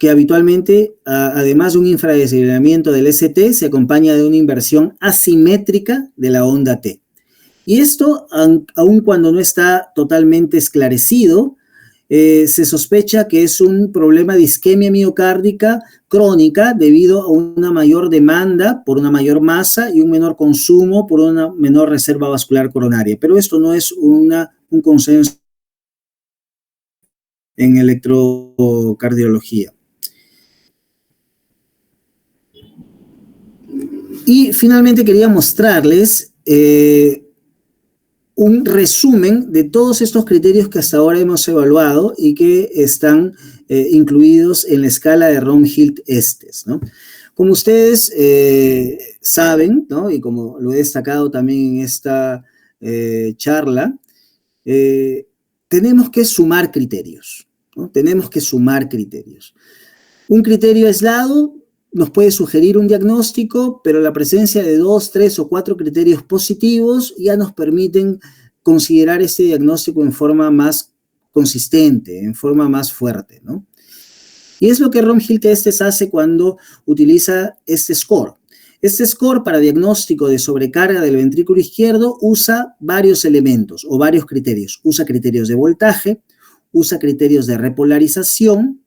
que habitualmente, además de un infradesalinamiento del ST, se acompaña de una inversión asimétrica de la onda T. Y esto, aun cuando no está totalmente esclarecido, se sospecha que es un problema de isquemia miocárdica crónica debido a una mayor demanda por una mayor masa y un menor consumo por una menor reserva vascular coronaria. Pero esto no es un consenso en electrocardiología. Y finalmente quería mostrarles un resumen de todos estos criterios que hasta ahora hemos evaluado y que están incluidos en la escala de Rom-Hilt-Estes, ¿no? Como ustedes saben, ¿no? Y como lo he destacado también en esta charla, tenemos que sumar criterios, ¿no? Tenemos que sumar criterios. Un criterio aislado nos puede sugerir un diagnóstico, pero la presencia de 2, 3 o 4 criterios positivos ya nos permiten considerar este diagnóstico en forma más consistente, en forma más fuerte, ¿no? Y es lo que Rom-Hilt-Estes hace cuando utiliza este score. Este score para diagnóstico de sobrecarga del ventrículo izquierdo usa varios elementos o varios criterios. Usa criterios de voltaje, usa criterios de repolarización,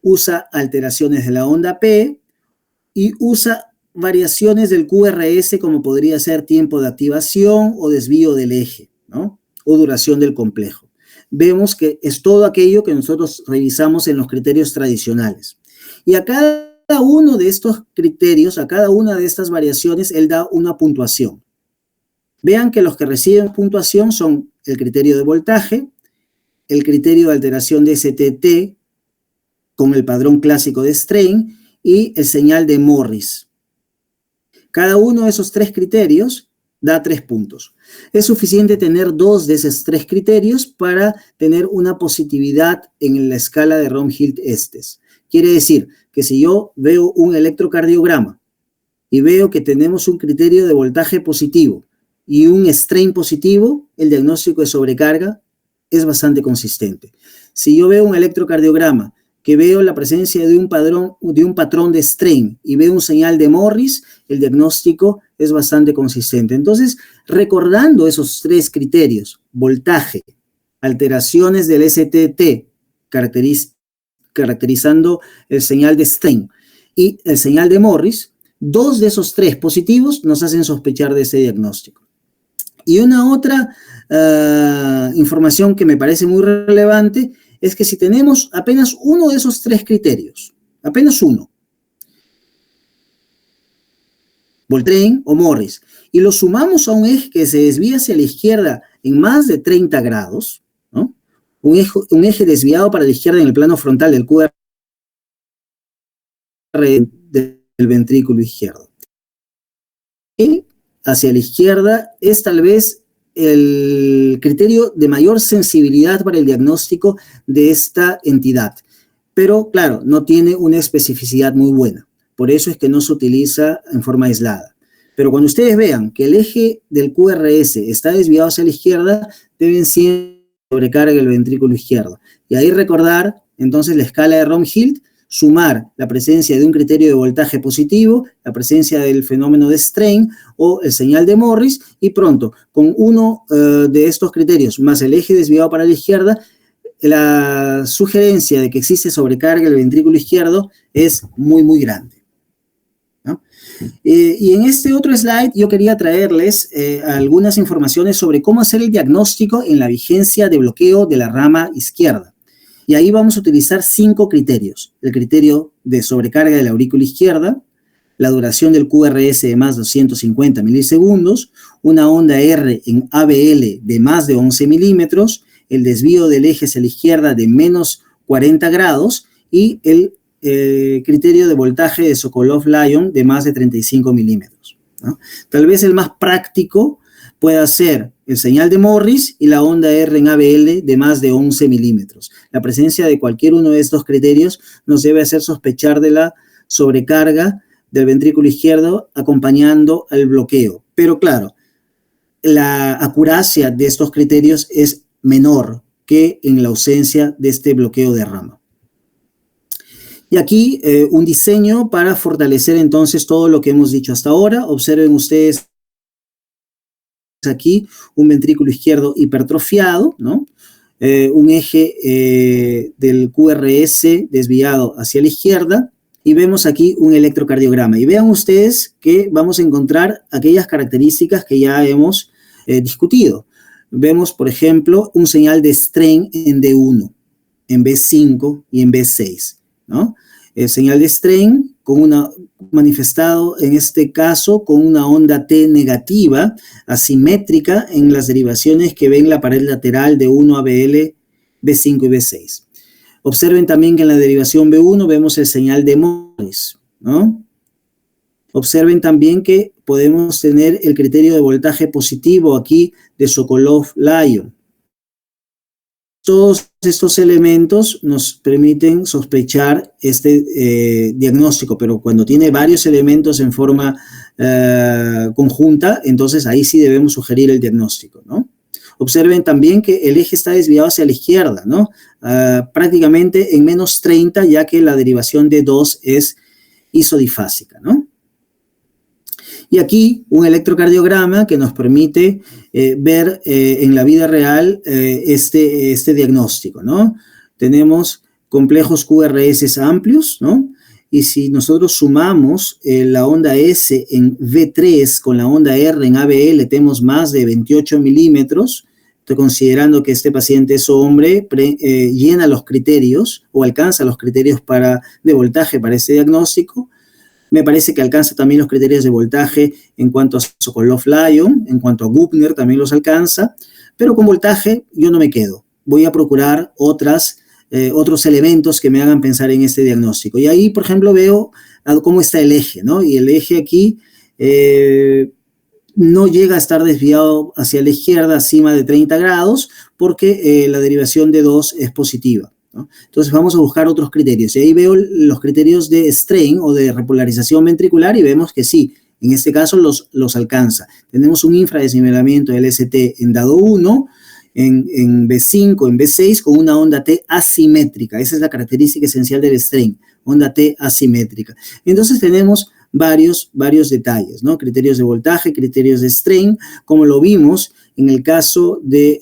usa alteraciones de la onda P y usa variaciones del QRS como podría ser tiempo de activación o desvío del eje, ¿no? O duración del complejo. Vemos que es todo aquello que nosotros revisamos en los criterios tradicionales. Y a cada uno de estos criterios, a cada una de estas variaciones, él da una puntuación. Vean que los que reciben puntuación son el criterio de voltaje, el criterio de alteración de STT con el padrón clásico de Strain y el señal de Morris. Cada uno de esos 3 criterios da 3 puntos. Es suficiente tener 2 de esos 3 criterios para tener una positividad en la escala de Rom-Hilt-Estes. Quiere decir que si yo veo un electrocardiograma y veo que tenemos un criterio de voltaje positivo y un strain positivo, el diagnóstico de sobrecarga es bastante consistente. Si yo veo un electrocardiograma que veo la presencia de un patrón de strain y veo un señal de Morris, el diagnóstico es bastante consistente. Entonces, recordando esos 3 criterios, voltaje, alteraciones del STT, caracterizando el señal de strain y el señal de Morris, 2 de esos 3 positivos nos hacen sospechar de ese diagnóstico. Y una otra información que me parece muy relevante es que si tenemos apenas uno de esos 3 criterios, apenas uno, Voltaire o Morris, y lo sumamos a un eje que se desvía hacia la izquierda en más de 30 grados, ¿no? Un eje desviado para la izquierda en el plano frontal del QR del ventrículo izquierdo. Y hacia la izquierda es tal vez el criterio de mayor sensibilidad para el diagnóstico de esta entidad. Pero, claro, no tiene una especificidad muy buena. Por eso es que no se utiliza en forma aislada. Pero cuando ustedes vean que el eje del QRS está desviado hacia la izquierda, deben siempre sobrecarga el ventrículo izquierdo. Y ahí recordar, entonces, la escala de Rom-Hilt, sumar la presencia de un criterio de voltaje positivo, la presencia del fenómeno de strain o el señal de Morris, y pronto, con uno de estos criterios, más el eje desviado para la izquierda, la sugerencia de que existe sobrecarga del ventrículo izquierdo es muy, muy grande, ¿no? Y en este otro slide yo quería traerles algunas informaciones sobre cómo hacer el diagnóstico en la vigencia de bloqueo de la rama izquierda. Y ahí vamos a utilizar 5 criterios. El criterio de sobrecarga de la aurícula izquierda, la duración del QRS de más de 250 milisegundos, una onda R en ABL de más de 11 milímetros, el desvío del eje hacia la izquierda de menos 40 grados y el criterio de voltaje de Sokolov-Lyon de más de 35 milímetros, ¿no? Tal vez el más práctico puede ser el señal de Morris y la onda R en ABL de más de 11 milímetros. La presencia de cualquier uno de estos criterios nos debe hacer sospechar de la sobrecarga del ventrículo izquierdo acompañando al bloqueo. Pero claro, la acuracia de estos criterios es menor que en la ausencia de este bloqueo de rama. Y aquí un diseño para fortalecer entonces todo lo que hemos dicho hasta ahora. Observen ustedes aquí un ventrículo izquierdo hipertrofiado, ¿no? Un eje del QRS desviado hacia la izquierda, y vemos aquí un electrocardiograma. Y vean ustedes que vamos a encontrar aquellas características que ya hemos discutido. Vemos, por ejemplo, un señal de strain en D1, en B5 y en B6, ¿no? El señal de strain manifestado en este caso con una onda T negativa, asimétrica en las derivaciones que ven la pared lateral de 1 a BL, B5 y B6. Observen también que en la derivación B1 vemos el señal de Morris, ¿no? Observen también que podemos tener el criterio de voltaje positivo aquí de Sokolov-Lyon. Todos estos elementos nos permiten sospechar este diagnóstico, pero cuando tiene varios elementos en forma conjunta, entonces ahí sí debemos sugerir el diagnóstico, ¿no? Observen también que el eje está desviado hacia la izquierda, ¿no? Prácticamente en menos 30, ya que la derivación de 2 es isodifásica, ¿no? Y aquí un electrocardiograma que nos permite ver en la vida real este diagnóstico, ¿no? Tenemos complejos QRS amplios, ¿no? Y si nosotros sumamos la onda S en V3 con la onda R en ABL, tenemos más de 28 milímetros. Estoy considerando que este paciente es hombre, llena los criterios o alcanza los criterios de voltaje para este diagnóstico. Me parece que alcanza también los criterios de voltaje en cuanto a Sokolov-Lyon, en cuanto a Gubner también los alcanza, pero con voltaje yo no me quedo. Voy a procurar otros elementos que me hagan pensar en este diagnóstico. Y ahí, por ejemplo, veo cómo está el eje, ¿no? Y el eje aquí no llega a estar desviado hacia la izquierda acima de 30 grados porque la derivación de 2 es positiva, ¿no? Entonces vamos a buscar otros criterios. Y ahí veo los criterios de strain o de repolarización ventricular y vemos que sí, en este caso los alcanza. Tenemos un infradesnivelamiento del ST en dado 1, en B5, en B6, con una onda T asimétrica. Esa es la característica esencial del strain, onda T asimétrica. Entonces tenemos varios detalles, ¿no? Criterios de voltaje, criterios de strain, como lo vimos en el caso de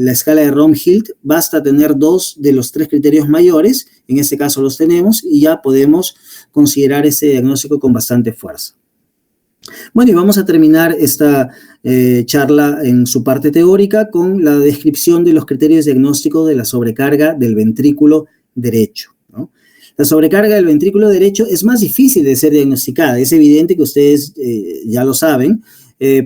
la escala de Romhild, basta tener 2 de los 3 criterios mayores, en este caso los tenemos, y ya podemos considerar ese diagnóstico con bastante fuerza. Bueno, y vamos a terminar esta charla en su parte teórica con la descripción de los criterios diagnósticos de la sobrecarga del ventrículo derecho, ¿no? La sobrecarga del ventrículo derecho es más difícil de ser diagnosticada. Es evidente que ustedes ya lo saben,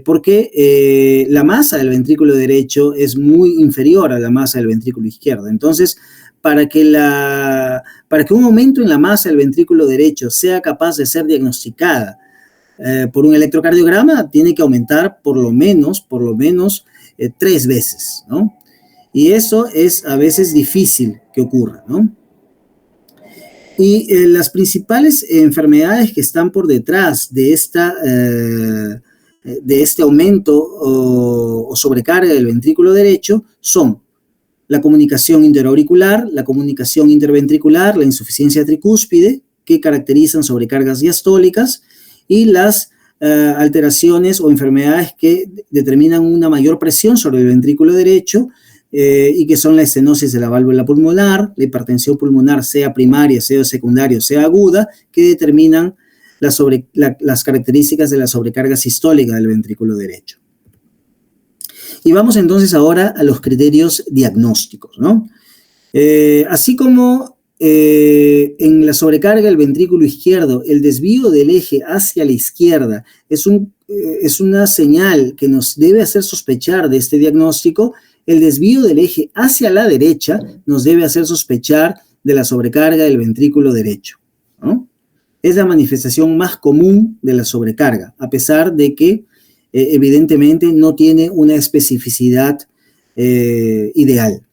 porque la masa del ventrículo derecho es muy inferior a la masa del ventrículo izquierdo. Entonces, para que un aumento en la masa del ventrículo derecho sea capaz de ser diagnosticada por un electrocardiograma, tiene que aumentar por lo menos 3 veces, ¿no? Y eso es a veces difícil que ocurra, ¿no? Y las principales enfermedades que están por detrás de este aumento o sobrecarga del ventrículo derecho son la comunicación interauricular, la comunicación interventricular, la insuficiencia tricúspide, que caracterizan sobrecargas diastólicas, y las alteraciones o enfermedades que determinan una mayor presión sobre el ventrículo derecho, y que son la estenosis de la válvula pulmonar, la hipertensión pulmonar, sea primaria, sea secundaria, sea aguda, que determinan las características de la sobrecarga sistólica del ventrículo derecho. Y vamos entonces ahora a los criterios diagnósticos, ¿no? Así como en la sobrecarga del ventrículo izquierdo, el desvío del eje hacia la izquierda es una señal que nos debe hacer sospechar de este diagnóstico. El desvío del eje hacia la derecha nos debe hacer sospechar de la sobrecarga del ventrículo derecho, ¿no? Es la manifestación más común de la sobrecarga, a pesar de que evidentemente no tiene una especificidad ideal.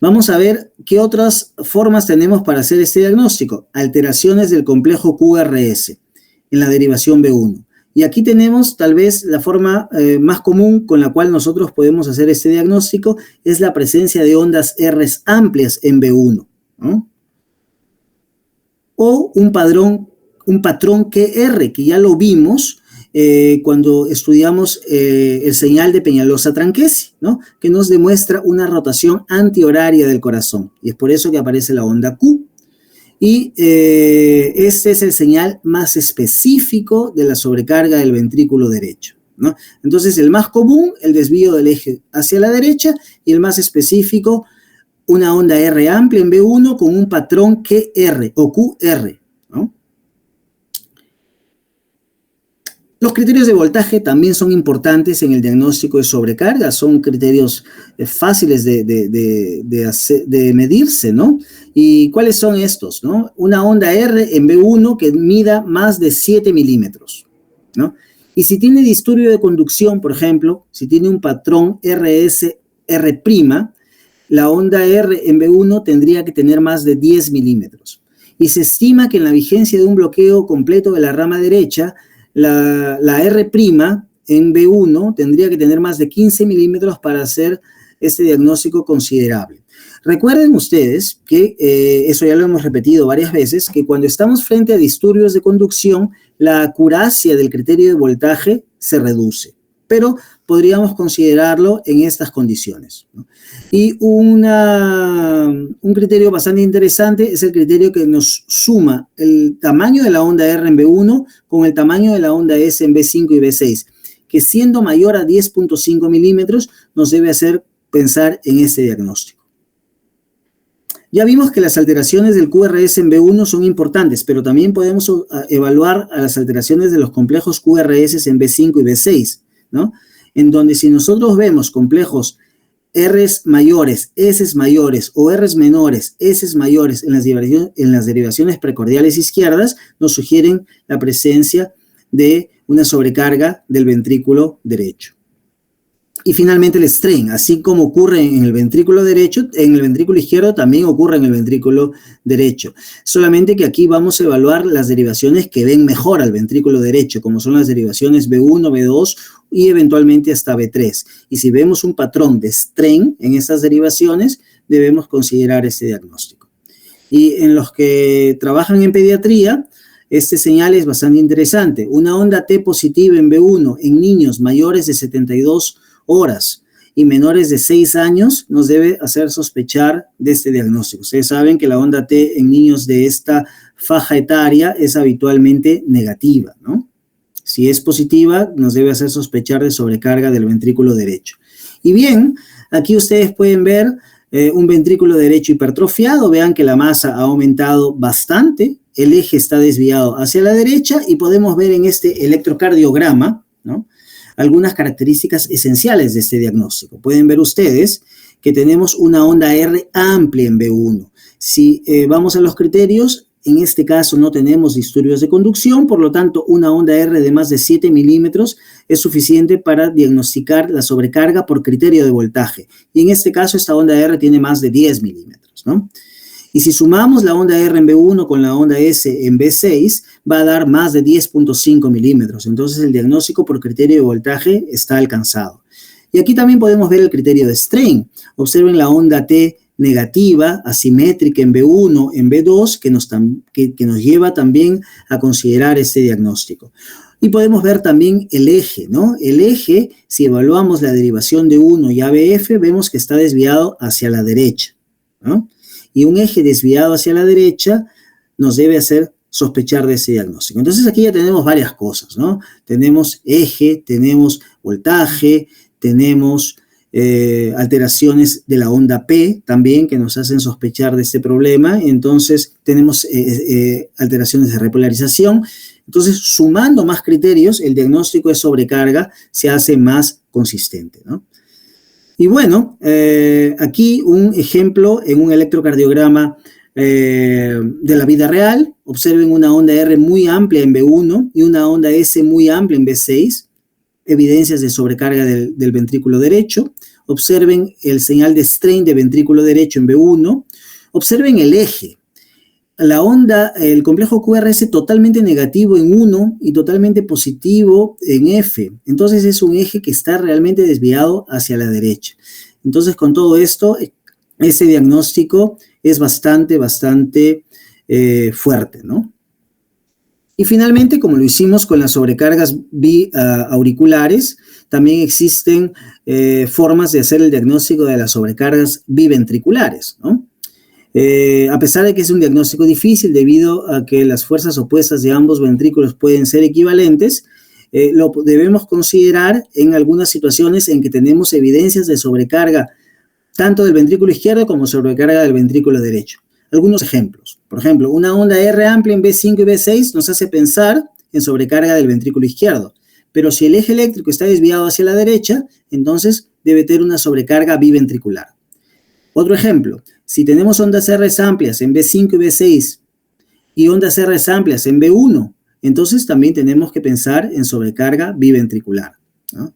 Vamos a ver qué otras formas tenemos para hacer este diagnóstico. Alteraciones del complejo QRS en la derivación B1. Y aquí tenemos tal vez la forma más común con la cual nosotros podemos hacer este diagnóstico, es la presencia de ondas R amplias en B1, ¿no? o un patrón QR, que ya lo vimos cuando estudiamos el señal de Peñalosa-Tranquesi, ¿no? Que nos demuestra una rotación antihoraria del corazón, y es por eso que aparece la onda Q. Y este es el señal más específico de la sobrecarga del ventrículo derecho, ¿no? Entonces, el más común, el desvío del eje hacia la derecha, y el más específico, una onda R amplia en B1 con un patrón QR o QR, ¿no? Los criterios de voltaje también son importantes en el diagnóstico de sobrecarga, son criterios fáciles de medirse, ¿no? ¿Y cuáles son estos, no? Una onda R en B1 que mida más de 7 milímetros, ¿no? Y si tiene disturbio de conducción, por ejemplo, si tiene un patrón RS-R', la onda R en B1 tendría que tener más de 10 milímetros. Y se estima que en la vigencia de un bloqueo completo de la rama derecha, la R' en B1 tendría que tener más de 15 milímetros para hacer este diagnóstico considerable. Recuerden ustedes que, eso ya lo hemos repetido varias veces, que cuando estamos frente a disturbios de conducción, la acuracia del criterio de voltaje se reduce, pero podríamos considerarlo en estas condiciones, ¿no? Y un criterio bastante interesante es el criterio que nos suma el tamaño de la onda R en B1 con el tamaño de la onda S en B5 y B6, que siendo mayor a 10.5 milímetros nos debe hacer pensar en este diagnóstico. Ya vimos que las alteraciones del QRS en B1 son importantes, pero también podemos evaluar a las alteraciones de los complejos QRS en B5 y B6, ¿no? En donde si nosotros vemos complejos R's mayores, S's mayores o R's menores, S's mayores en las derivaciones precordiales izquierdas, nos sugieren la presencia de una sobrecarga del ventrículo derecho. Y finalmente el strain, así como ocurre en el ventrículo derecho, en el ventrículo izquierdo también ocurre en el ventrículo derecho. Solamente que aquí vamos a evaluar las derivaciones que ven mejor al ventrículo derecho, como son las derivaciones B1, B2 y eventualmente hasta B3. Y si vemos un patrón de strain en estas derivaciones, debemos considerar este diagnóstico. Y en los que trabajan en pediatría, este señal es bastante interesante. Una onda T positiva en B1 en niños mayores de 72 horas y menores de 6 años nos debe hacer sospechar de este diagnóstico. Ustedes saben que la onda T en niños de esta faja etaria es habitualmente negativa, ¿no? Si es positiva, nos debe hacer sospechar de sobrecarga del ventrículo derecho. Y bien, aquí ustedes pueden ver un ventrículo derecho hipertrofiado. Vean que la masa ha aumentado bastante, el eje está desviado hacia la derecha y podemos ver en este electrocardiograma, ¿no?, algunas características esenciales de este diagnóstico. Pueden ver ustedes que tenemos una onda R amplia en B1. Si vamos a los criterios, en este caso no tenemos disturbios de conducción, por lo tanto una onda R de más de 7 milímetros es suficiente para diagnosticar la sobrecarga por criterio de voltaje. Y en este caso esta onda R tiene más de 10 milímetros, ¿no? Y si sumamos la onda R en B1 con la onda S en B6, va a dar más de 10.5 milímetros. Entonces, el diagnóstico por criterio de voltaje está alcanzado. Y aquí también podemos ver el criterio de strain. Observen la onda T negativa, asimétrica en B1, en B2, que nos lleva también a considerar este diagnóstico. Y podemos ver también el eje, ¿no? El eje, si evaluamos la derivación de 1 y ABF, vemos que está desviado hacia la derecha, ¿no? Y un eje desviado hacia la derecha nos debe hacer sospechar de ese diagnóstico. Entonces aquí ya tenemos varias cosas, ¿no? Tenemos eje, tenemos voltaje, tenemos alteraciones de la onda P también que nos hacen sospechar de este problema. Entonces tenemos alteraciones de repolarización. Entonces, sumando más criterios, el diagnóstico de sobrecarga se hace más consistente, ¿no? Y bueno, aquí un ejemplo en un electrocardiograma de la vida real. Observen una onda R muy amplia en B1 y una onda S muy amplia en B6, evidencias de sobrecarga del ventrículo derecho. Observen el señal de strain de ventrículo derecho en B1. Observen el eje. La onda, el complejo QRS totalmente negativo en 1 y totalmente positivo en F. Entonces es un eje que está realmente desviado hacia la derecha. Entonces con todo esto, ese diagnóstico es bastante fuerte, ¿no? Y finalmente, como lo hicimos con las sobrecargas auriculares, también existen formas de hacer el diagnóstico de las sobrecargas biventriculares, ¿no? A pesar de que es un diagnóstico difícil debido a que las fuerzas opuestas de ambos ventrículos pueden ser equivalentes, lo debemos considerar en algunas situaciones en que tenemos evidencias de sobrecarga tanto del ventrículo izquierdo como sobrecarga del ventrículo derecho. Algunos ejemplos. Por ejemplo, una onda R amplia en B5 y B6 nos hace pensar en sobrecarga del ventrículo izquierdo, pero si el eje eléctrico está desviado hacia la derecha, entonces debe tener una sobrecarga biventricular. Otro ejemplo, si tenemos ondas R amplias en B5 y B6 y ondas R amplias en B1, entonces también tenemos que pensar en sobrecarga biventricular, ¿no?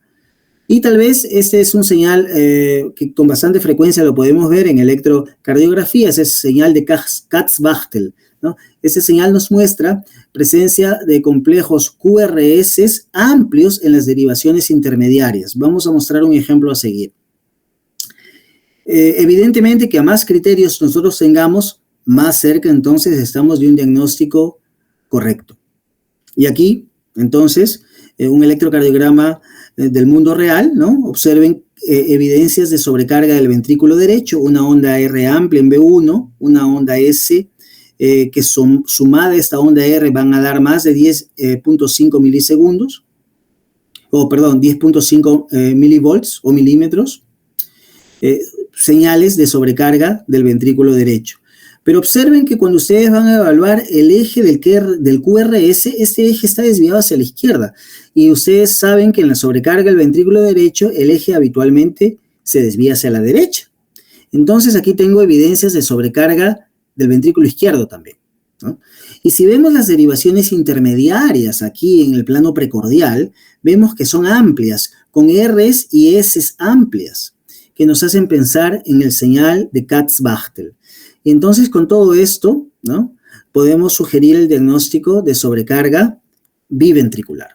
Y tal vez este es un señal que con bastante frecuencia lo podemos ver en electrocardiografía, es ese señal de Katz-Bachtel, ¿no? Ese señal nos muestra presencia de complejos QRS amplios en las derivaciones intermediarias. Vamos a mostrar un ejemplo a seguir. Evidentemente que a más criterios nosotros tengamos, más cerca entonces estamos de un diagnóstico correcto. Y aquí, entonces, un electrocardiograma del mundo real, ¿no? Observen evidencias de sobrecarga del ventrículo derecho, una onda R amplia en B1, una onda S, que sumada a esta onda R van a dar más de 10.5 milisegundos, o perdón, 10.5 milivolts o milímetros, señales de sobrecarga del ventrículo derecho. Pero observen que cuando ustedes van a evaluar el eje del QRS, este eje está desviado hacia la izquierda. Y ustedes saben que en la sobrecarga del ventrículo derecho, el eje habitualmente se desvía hacia la derecha. Entonces aquí tengo evidencias de sobrecarga del ventrículo izquierdo también, ¿no? Y si vemos las derivaciones intermediarias aquí en el plano precordial, vemos que son amplias, con Rs y S amplias, que nos hacen pensar en el señal de Katz-Bachtel. Y entonces con todo esto, ¿no?, podemos sugerir el diagnóstico de sobrecarga biventricular.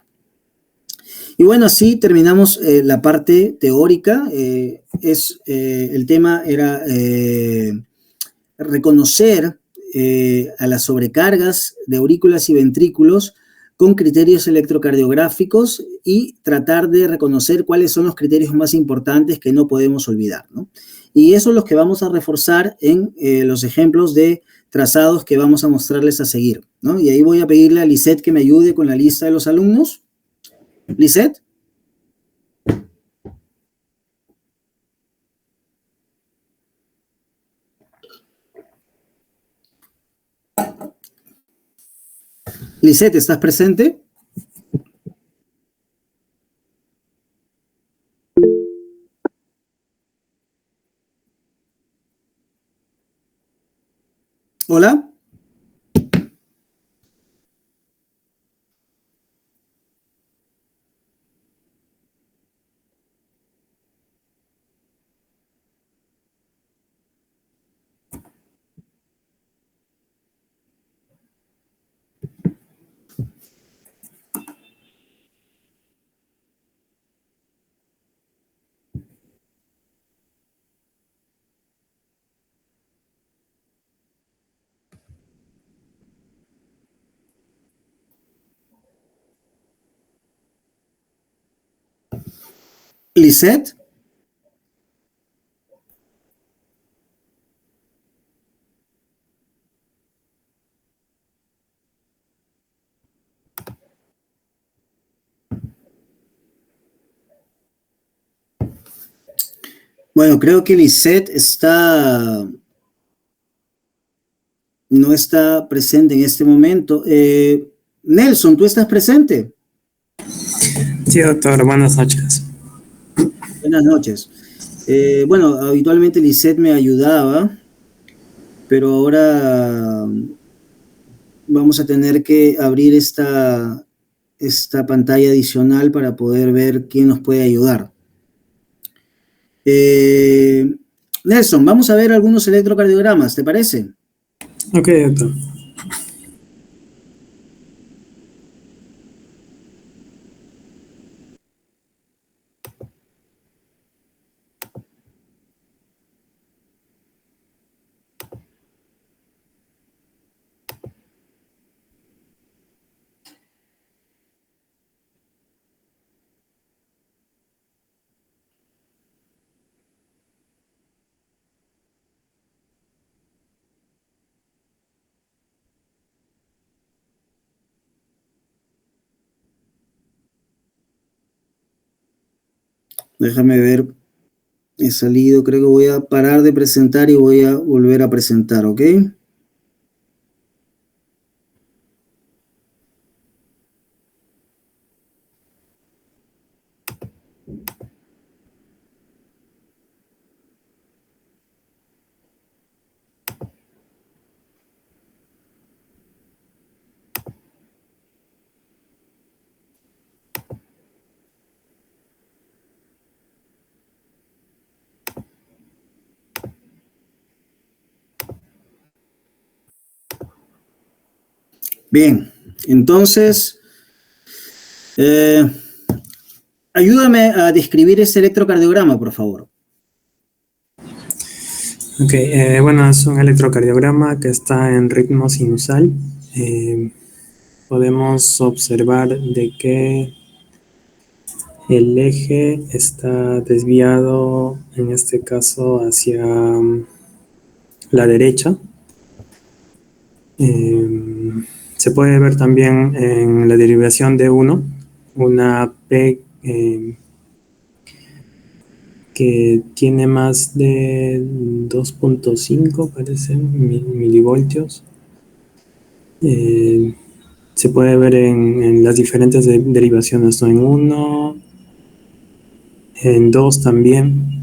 Y bueno, así terminamos la parte teórica. El tema era reconocer a las sobrecargas de aurículas y ventrículos con criterios electrocardiográficos y tratar de reconocer cuáles son los criterios más importantes que no podemos olvidar, ¿no? Y eso es lo que vamos a reforzar en los ejemplos de trazados que vamos a mostrarles a seguir, ¿no? Y ahí voy a pedirle a Lisette que me ayude con la lista de los alumnos. Lisette. Lisette, ¿estás presente? Hola. Lisette. Bueno, creo que Lisette no está presente en este momento. Nelson, ¿tú estás presente? Sí, doctor, buenas noches. Buenas noches. Bueno, habitualmente Lisette me ayudaba, pero ahora vamos a tener que abrir esta pantalla adicional para poder ver quién nos puede ayudar. Nelson, vamos a ver algunos electrocardiogramas, ¿te parece? Ok, doctor. Déjame ver. He salido, creo que voy a parar de presentar y voy a volver a presentar, ¿ok? Bien, entonces, ayúdame a describir ese electrocardiograma, por favor. Ok, bueno, es un electrocardiograma que está en ritmo sinusal. Podemos observar de que el eje está desviado, en este caso, hacia la derecha. Se puede ver también en la derivación de 1, una P que tiene más de 2.5, parece, milivoltios. Se puede ver en las diferentes derivaciones, ¿no? En 1, en 2 también.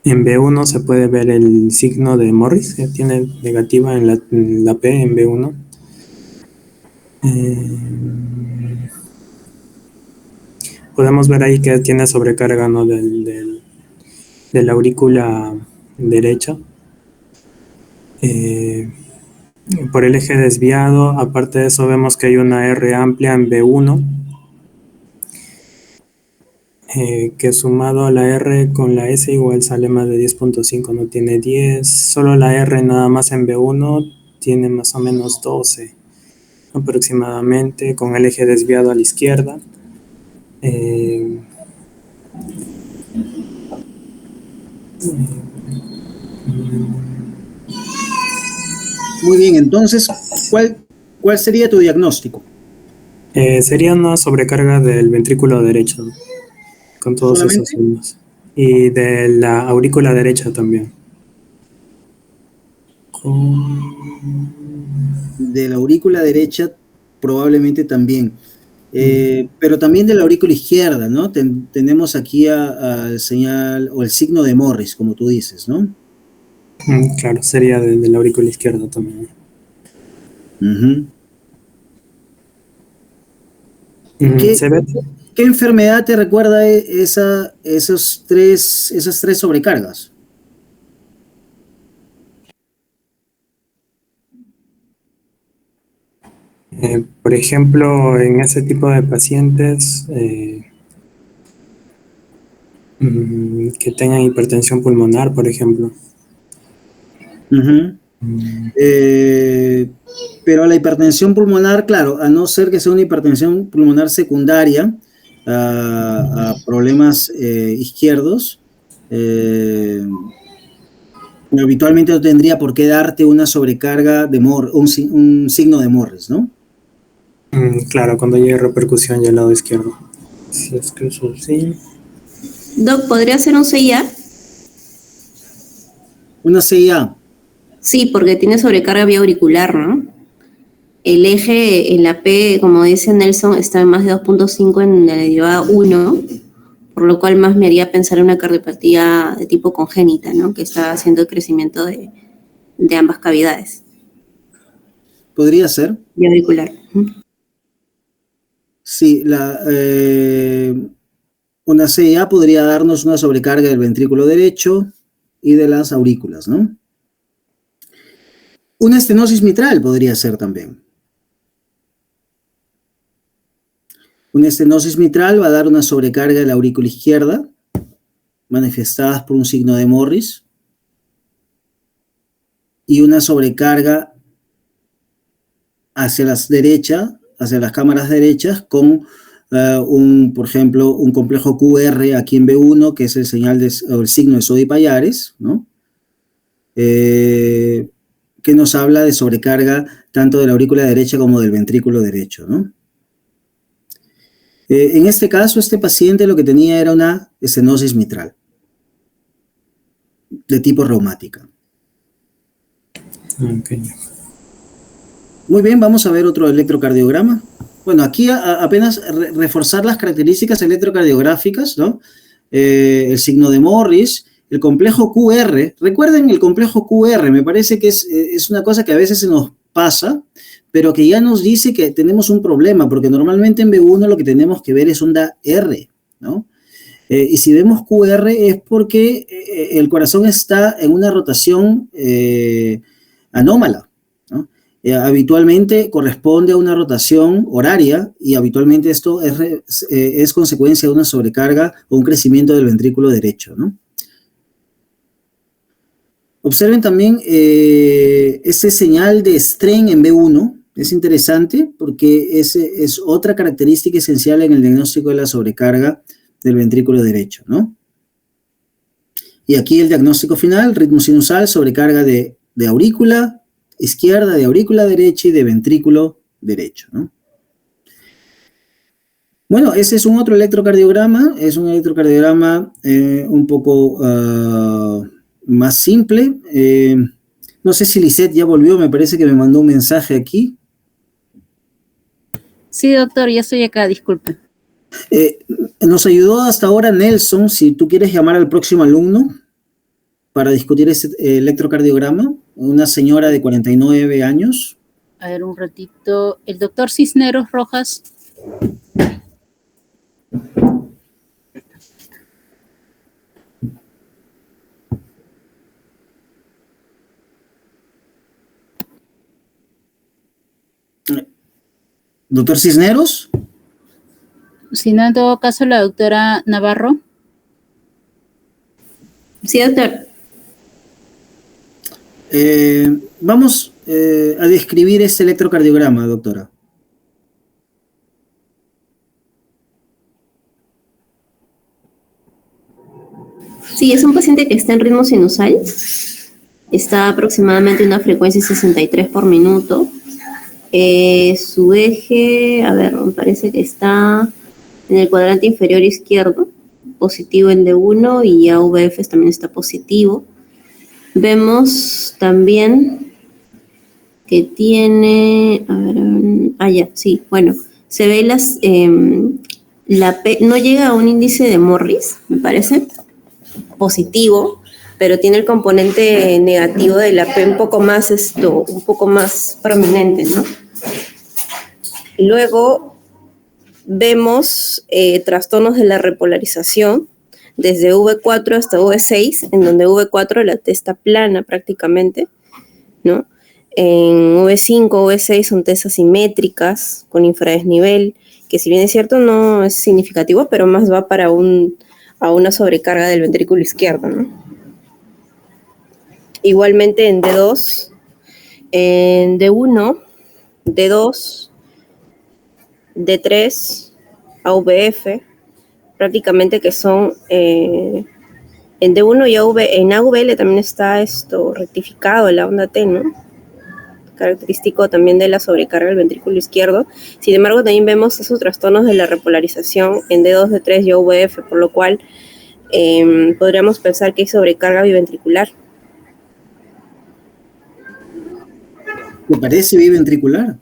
En B1 se puede ver el signo de Morris, que tiene negativa en la P en B1. Podemos ver ahí que tiene sobrecarga, ¿no? de la aurícula derecha. Por el eje desviado, aparte de eso, vemos que hay una R amplia en B1, que sumado a la R con la S igual sale más de 10.5, no tiene 10. Solo la R nada más en B1 tiene más o menos 12 aproximadamente, con el eje desviado a la izquierda. Muy bien, entonces, ¿cuál sería tu diagnóstico? Sería una sobrecarga del ventrículo derecho, con todos esos ¿Solamente? signos. Y de la aurícula derecha también. De la aurícula derecha, probablemente también. Pero también de la aurícula izquierda, ¿no? Tenemos aquí al señal o el signo de Morris, como tú dices, ¿no? Claro, sería de la aurícula izquierda también. Uh-huh. ¿Se ve? ¿Qué enfermedad te recuerda esas tres sobrecargas? Por ejemplo, en ese tipo de pacientes que tengan hipertensión pulmonar, por ejemplo. Uh-huh. Pero la hipertensión pulmonar, claro, a no ser que sea una hipertensión pulmonar secundaria a problemas izquierdos, habitualmente no tendría por qué darte una sobrecarga de un signo de Morris, ¿no? Claro, cuando llegue repercusión ya al lado izquierdo. Si es que eso sí. Doc, ¿podría ser un CIA? Una CIA. Sí, porque tiene sobrecarga vía auricular, ¿no? El eje en la P, como dice Nelson, está en más de 2.5 en la derivada 1, por lo cual más me haría pensar en una cardiopatía de tipo congénita, ¿no? Que está haciendo el crecimiento de ambas cavidades. Podría ser. Vía auricular. Sí, una CIA podría darnos una sobrecarga del ventrículo derecho y de las aurículas, ¿no? Una estenosis mitral podría ser también. Una estenosis mitral va a dar una sobrecarga de la aurícula izquierda, manifestadas por un signo de Morris, y una sobrecarga hacia las derechas, hacia las cámaras derechas, con por ejemplo, un complejo QR aquí en B1, que es el signo de Sodi Pallares, ¿no? Que nos habla de sobrecarga tanto de la aurícula derecha como del ventrículo derecho, ¿no? En este caso, este paciente lo que tenía era una estenosis mitral de tipo reumática. Ok. Muy bien, vamos a ver otro electrocardiograma. Bueno, aquí apenas reforzar las características electrocardiográficas, ¿no? El signo de Morris, el complejo QR. Recuerden el complejo QR, me parece que es una cosa que a veces se nos pasa, pero que ya nos dice que tenemos un problema, porque normalmente en B1 lo que tenemos que ver es onda R, ¿no? Y si vemos QR es porque el corazón está en una rotación anómala, ¿no? Habitualmente corresponde a una rotación horaria y habitualmente esto es consecuencia de una sobrecarga o un crecimiento del ventrículo derecho, ¿no? Observen también este señal de strain en B1. Es interesante porque es otra característica esencial en el diagnóstico de la sobrecarga del ventrículo derecho, ¿no? Y aquí el diagnóstico final, ritmo sinusal, sobrecarga de aurícula izquierda, de aurícula derecha y de ventrículo derecho, ¿no? Bueno, ese es un otro electrocardiograma, es un electrocardiograma un poco más simple. No sé si Lisette ya volvió, me parece que me mandó un mensaje aquí. Sí, doctor, ya estoy acá, disculpe. Nos ayudó hasta ahora Nelson, si tú quieres llamar al próximo alumno para discutir ese electrocardiograma, una señora de 49 años. A ver, un ratito. El doctor Cisneros Rojas. Doctor Cisneros. Si no, en todo caso, la doctora Navarro. Sí, doctor. Vamos a describir este electrocardiograma, doctora. Sí, es un paciente que está en ritmo sinusal. Está aproximadamente en una frecuencia de 63 por minuto. Su eje, a ver, me parece que está en el cuadrante inferior izquierdo, positivo en D1 y AVF también está positivo. Vemos también que tiene, a ver, ya, sí, bueno, se ve la P, no llega a un índice de Morris, me parece, positivo, pero tiene el componente negativo de la P un poco más prominente, ¿no? Luego vemos trastornos de la repolarización desde V4 hasta V6, en donde V4 la T está plana prácticamente, ¿no? En V5, V6 son T's asimétricas con infradesnivel, que si bien es cierto no es significativo, pero más va para a una sobrecarga del ventrículo izquierdo, ¿no? Igualmente en D2, en D1, D2, D3, AVF, prácticamente que son en D1 y en AVL también está esto rectificado, la onda T, ¿no? Característico también de la sobrecarga del ventrículo izquierdo. Sin embargo, también vemos esos trastornos de la repolarización en D2, D3 y AVF, por lo cual podríamos pensar que hay sobrecarga biventricular. ¿Te parece biventricular?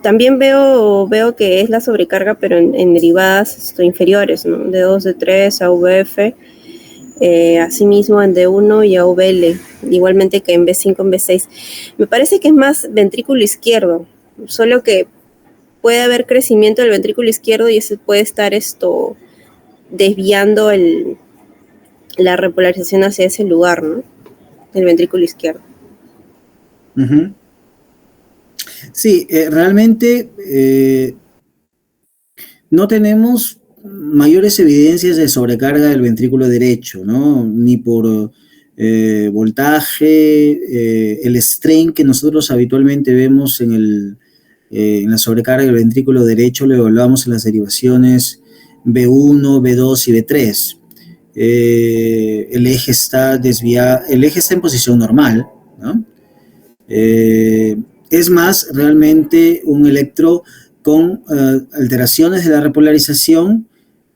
También veo que es la sobrecarga, pero en derivadas inferiores, ¿no? D2, D3, AVF, asimismo en D1 y AVL, igualmente que en B5, en B6. Me parece que es más ventrículo izquierdo, solo que puede haber crecimiento del ventrículo izquierdo y ese puede estar desviando la repolarización hacia ese lugar, ¿no? El ventrículo izquierdo. Uh-huh. Sí, realmente no tenemos mayores evidencias de sobrecarga del ventrículo derecho, ¿no? Ni por voltaje, el strain que nosotros habitualmente vemos en la sobrecarga del ventrículo derecho lo evaluamos en las derivaciones B1, B2 y B3. El eje está desviado, el eje está en posición normal, ¿no? Es más realmente un electro con alteraciones de la repolarización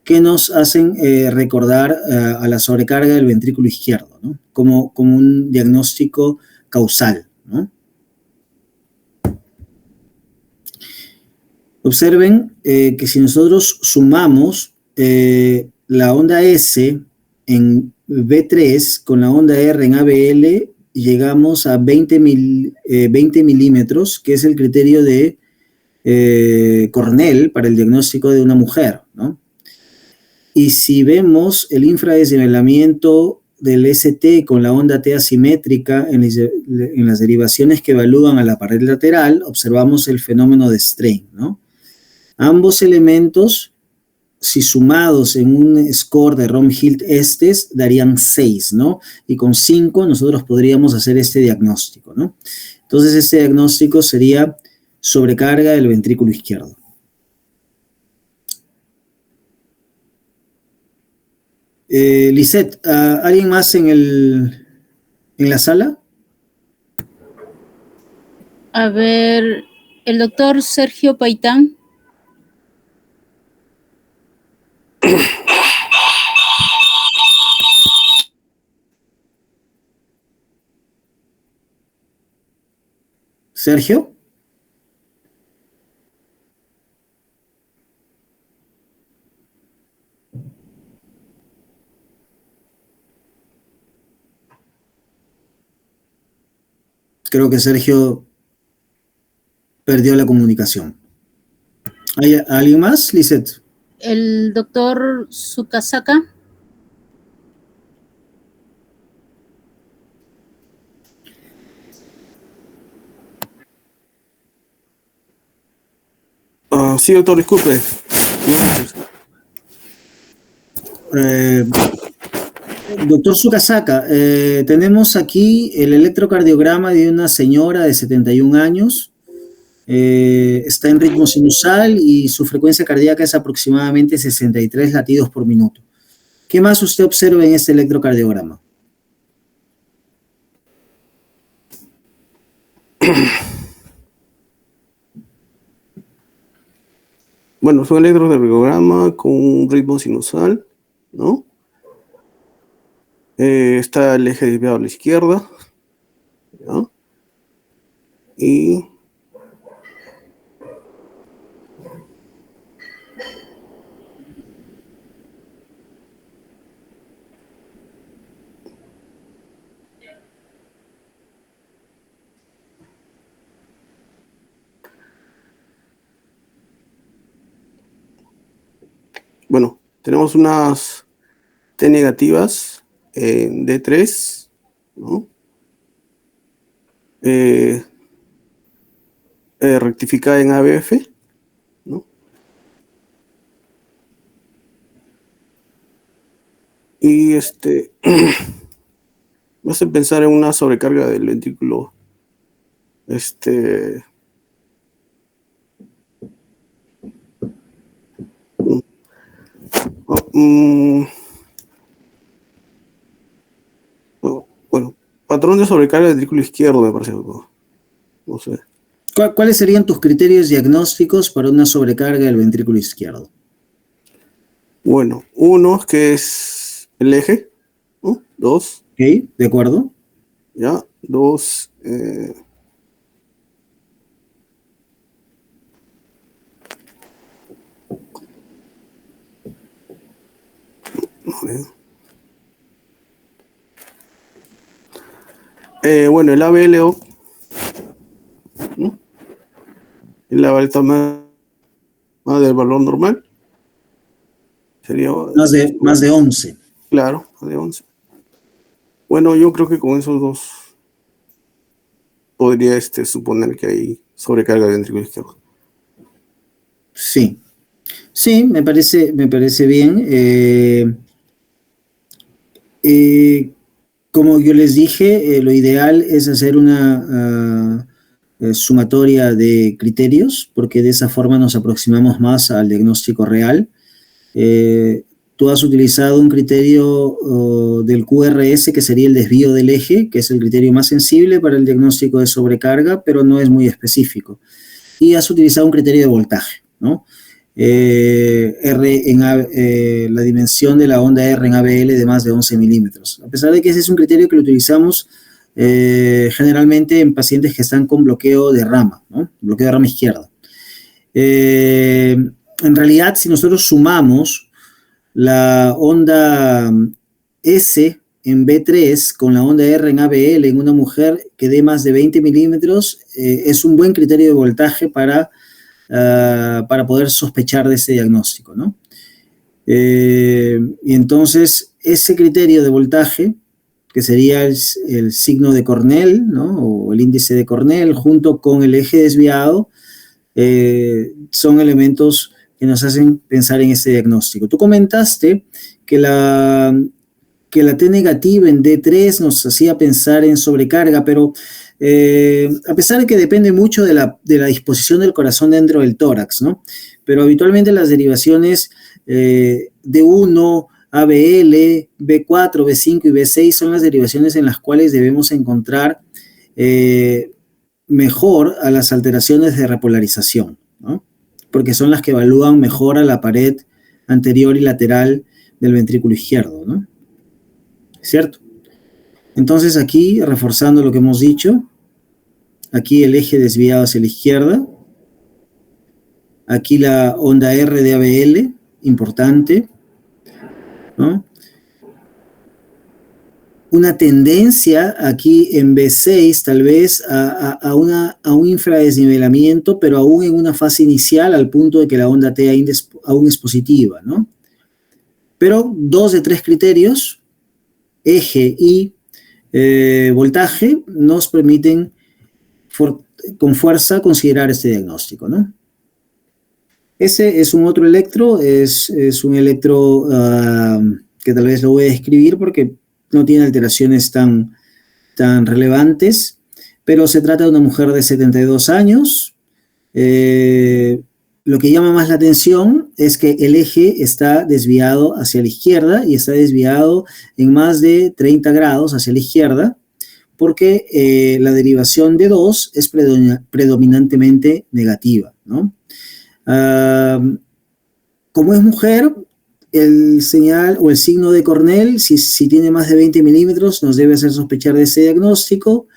que nos hacen recordar a la sobrecarga del ventrículo izquierdo, ¿no? Como un diagnóstico causal, ¿no? Observen que si nosotros sumamos la onda S en B3 con la onda R en ABL, llegamos a 20 milímetros, que es el criterio de Cornell para el diagnóstico de una mujer, ¿no? Y si vemos el infradesnivelamiento del ST con la onda T asimétrica en las derivaciones que evalúan a la pared lateral, observamos el fenómeno de strain, ¿no? Ambos elementos, si sumados en un score de Rom-Hilt-Estes, darían 6, ¿no? Y con 5 nosotros podríamos hacer este diagnóstico, ¿no? Entonces, este diagnóstico sería sobrecarga del ventrículo izquierdo. Lisette, ¿alguien más en la sala? A ver, el doctor Sergio Paitán. ¿Sergio? Creo que Sergio perdió la comunicación. ¿Hay alguien más, Lisette? El doctor Sukasaka. Sí, doctor, disculpe. Doctor Sukasaka, tenemos aquí el electrocardiograma de una señora de 71 años. Está en ritmo sinusal y su frecuencia cardíaca es aproximadamente 63 latidos por minuto. ¿Qué más usted observa en este electrocardiograma? Bueno, es un electrocardiograma con un ritmo sinusal, ¿no? Está el eje desviado a la izquierda, ¿ya? Y bueno, tenemos unas T negativas en D3, ¿no? Rectificada en ABF, ¿no? Y me hace pensar en una sobrecarga del ventrículo, bueno, patrón de sobrecarga del ventrículo izquierdo, me parece, no sé. ¿Cuáles serían tus criterios diagnósticos para una sobrecarga del ventrículo izquierdo? Bueno, uno que es el eje, ¿no? 2. Ok, ¿de acuerdo? Ya, 2. Bueno, el ABLO, ¿no? El ABL está más del valor normal. Sería más de 11. Claro, más de 11. Bueno, yo creo que con esos dos podría suponer que hay sobrecarga del ventrículo izquierdo. Sí. Sí, me parece bien. Como yo les dije, lo ideal es hacer una sumatoria de criterios, porque de esa forma nos aproximamos más al diagnóstico real. Tú has utilizado un criterio del QRS, que sería el desvío del eje, que es el criterio más sensible para el diagnóstico de sobrecarga, pero no es muy específico. y has utilizado un criterio de voltaje, ¿no? La dimensión de la onda R en ABL de más de 11 milímetros. A pesar de que ese es un criterio que lo utilizamos generalmente en pacientes que están con bloqueo de rama, ¿no? Bloqueo de rama izquierda. En realidad, si nosotros sumamos la onda S en B3 con la onda R en ABL en una mujer que dé más de 20 milímetros, es un buen criterio de voltaje para poder sospechar de ese diagnóstico, ¿no? Y entonces, ese criterio de voltaje, que sería el signo de Cornell, ¿no? O el índice de Cornell, junto con el eje desviado, son elementos que nos hacen pensar en este diagnóstico. Tú comentaste que la T negativa en D3 nos hacía pensar en sobrecarga, pero a pesar de que depende mucho de la disposición del corazón dentro del tórax, ¿no? Pero habitualmente las derivaciones D1, ABL, B4, B5 y B6 son las derivaciones en las cuales debemos encontrar mejor a las alteraciones de repolarización, ¿no? Porque son las que evalúan mejor a la pared anterior y lateral del ventrículo izquierdo, ¿no? ¿Cierto? Entonces aquí, reforzando lo que hemos dicho, aquí el eje desviado hacia la izquierda, aquí la onda R de ABL, importante, ¿no? Una tendencia aquí en B6 tal vez a un infradesnivelamiento, pero aún en una fase inicial al punto de que la onda T aún es positiva, ¿no? Pero 2 de 3 criterios, eje y voltaje, nos permiten con fuerza considerar este diagnóstico, ¿no? Ese es un otro electro, es un electro que tal vez lo voy a describir porque no tiene alteraciones tan relevantes, pero se trata de una mujer de 72 años. Lo que llama más la atención es que el eje está desviado hacia la izquierda y está desviado en más de 30 grados hacia la izquierda, porque la derivación de 2 es predominantemente negativa, ¿no? Como es mujer, el señal o el signo de Cornell, si tiene más de 20 milímetros, nos debe hacer sospechar de ese diagnóstico.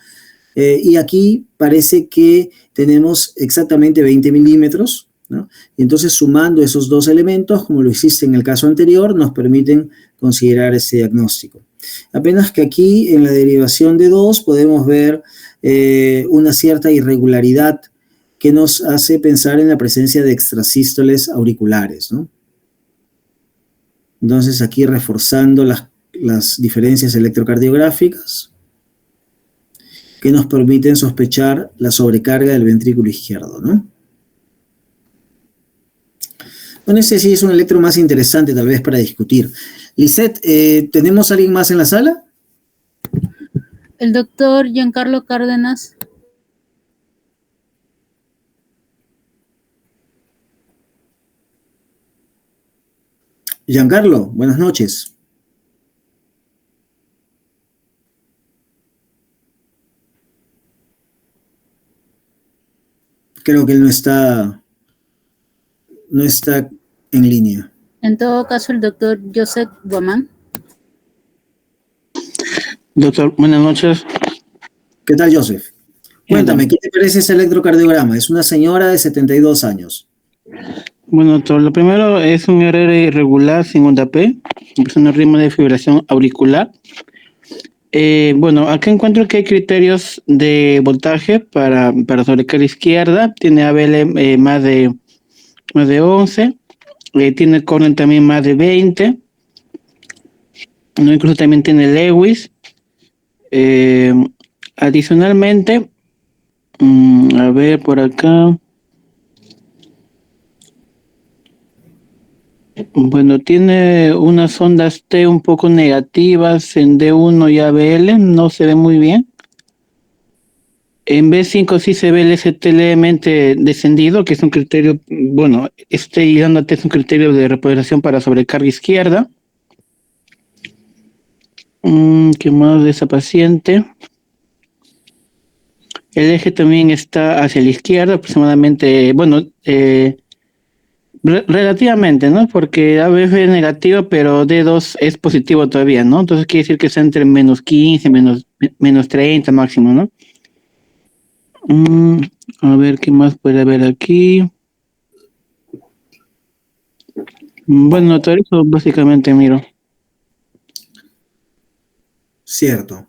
Y aquí parece que tenemos exactamente 20 milímetros, ¿no? Y entonces, sumando esos dos elementos, como lo hiciste en el caso anterior, nos permiten considerar ese diagnóstico. Apenas que aquí, en la derivación de 2, podemos ver una cierta irregularidad que nos hace pensar en la presencia de extrasístoles auriculares, ¿no? Entonces, aquí reforzando las diferencias electrocardiográficas que nos permiten sospechar la sobrecarga del ventrículo izquierdo, ¿no? Bueno, ese sí es un electro más interesante tal vez para discutir. Lisette, ¿tenemos a alguien más en la sala? El doctor Giancarlo Cárdenas. Giancarlo, buenas noches. Creo que él no está en línea. En todo caso, el doctor Joseph Guamán. Doctor, buenas noches. ¿Qué tal, Joseph? Cuéntame, ¿qué te parece ese electrocardiograma? Es una señora de 72 años. Bueno, doctor, lo primero es un RR irregular sin onda P, es un ritmo de fibración auricular. Bueno, acá encuentro que hay criterios de voltaje para sobrecarga izquierda, tiene ABL más de 11, tiene el Cornell también más de 20, ¿no? Incluso también tiene Lewis. Adicionalmente, a ver por acá. Bueno, tiene unas ondas T un poco negativas en D1 y ABL, no se ve muy bien. En B5 sí se ve el ST levemente descendido, que es un criterio, bueno, y dándote es un criterio de repolarización para sobrecarga izquierda. ¿Qué más de esa paciente? El eje también está hacia la izquierda, aproximadamente, bueno, relativamente, ¿no? Porque ABF es negativa, pero D2 es positivo todavía, ¿no? Entonces quiere decir que está entre -15, menos 30 máximo, ¿no? A ver, ¿qué más puede haber aquí? Bueno, todo eso básicamente miro. Cierto.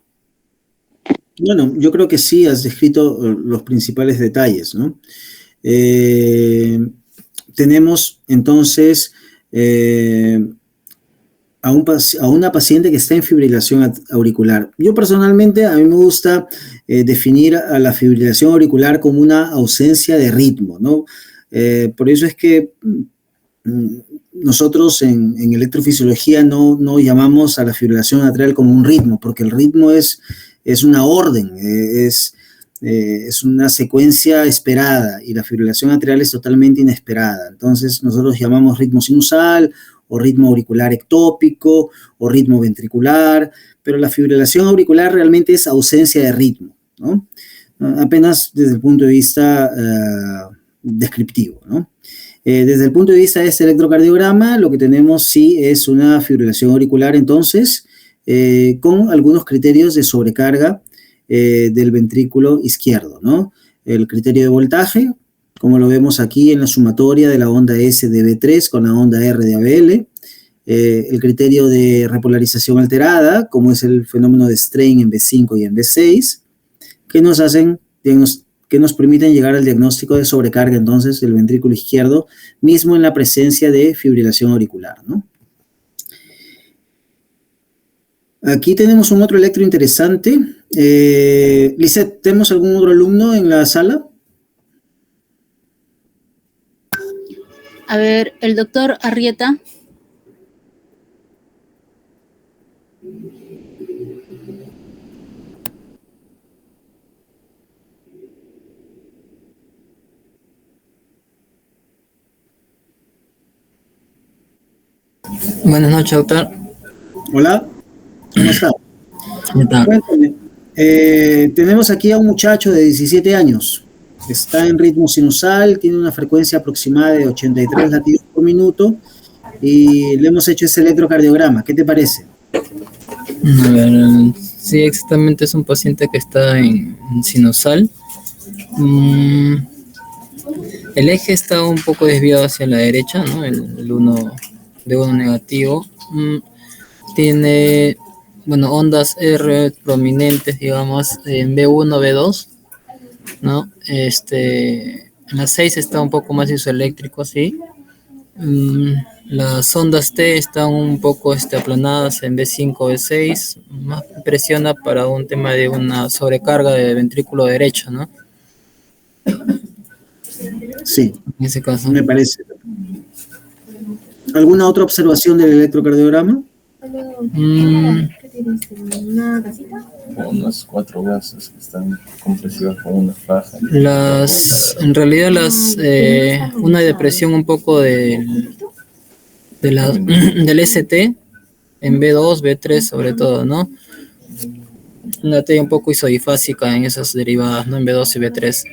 Bueno, yo creo que sí has descrito los principales detalles, ¿no? Tenemos entonces a una paciente que está en fibrilación auricular. Yo personalmente, a mí me gusta definir a la fibrilación auricular como una ausencia de ritmo, ¿no? Por eso es que nosotros en electrofisiología no llamamos a la fibrilación atrial como un ritmo, porque el ritmo es una orden, es una secuencia esperada y la fibrilación atrial es totalmente inesperada. Entonces nosotros llamamos ritmo sinusal o ritmo auricular ectópico o ritmo ventricular, pero la fibrilación auricular realmente es ausencia de ritmo, ¿no? Apenas desde el punto de vista descriptivo, ¿no? Desde el punto de vista de este electrocardiograma, lo que tenemos sí es una fibrilación auricular, entonces, con algunos criterios de sobrecarga del ventrículo izquierdo, ¿no? El criterio de voltaje, como lo vemos aquí en la sumatoria de la onda S de B3 con la onda R de ABL, el criterio de repolarización alterada, como es el fenómeno de strain en B5 y en B6, que nos permiten llegar al diagnóstico de sobrecarga entonces del ventrículo izquierdo, mismo en la presencia de fibrilación auricular, ¿no? Aquí tenemos un otro electro interesante. Lisette, ¿tenemos algún otro alumno en la sala? A ver, el doctor Arrieta. Buenas noches, doctor. Hola, ¿cómo está? ¿Qué tal? Cuéntame. Tenemos aquí a un muchacho de 17 años. Está en ritmo sinusal, tiene una frecuencia aproximada de 83 latidos por minuto y le hemos hecho ese electrocardiograma. ¿Qué te parece? A ver, sí, exactamente es un paciente que está en sinusal. El eje está un poco desviado hacia la derecha, ¿no? El 1 de 1 negativo. Tiene, bueno, ondas R prominentes, digamos, en B1, B2, ¿no? En la 6 está un poco más isoeléctrico, sí. Las ondas T están un poco aplanadas en B5, B6, más presiona para un tema de una sobrecarga de ventrículo derecho, ¿no? Sí, En ese caso. me parece. ¿Alguna otra observación del electrocardiograma? Unas 4 gasas que están compresivas con una faja. En realidad una depresión un poco del ST en B2, B3 sobre todo, ¿no? Una T un poco isodifásica en esas derivadas, ¿no? En B2 y B3.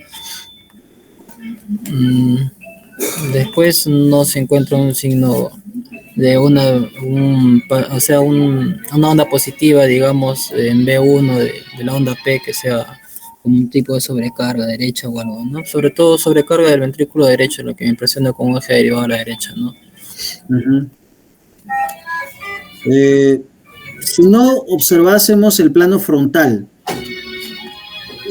Después no se encuentra un signo de una onda positiva, digamos, en B1 de la onda P que sea como un tipo de sobrecarga derecha o algo, ¿no? Sobre todo sobrecarga del ventrículo derecho, lo que me impresiona con un eje derivado a la derecha, ¿no? Si no observásemos el plano frontal,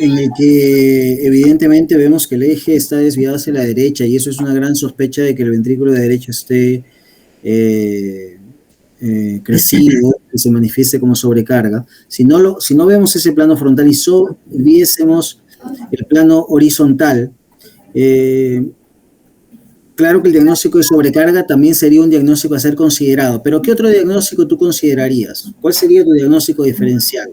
en el que evidentemente vemos que el eje está desviado hacia la derecha y eso es una gran sospecha de que el ventrículo de derecha esté crecido, que se manifieste como sobrecarga. Si no vemos ese plano frontal y solo viésemos el plano horizontal, claro que el diagnóstico de sobrecarga también sería un diagnóstico a ser considerado. Pero ¿qué otro diagnóstico tú considerarías? ¿Cuál sería tu diagnóstico diferencial?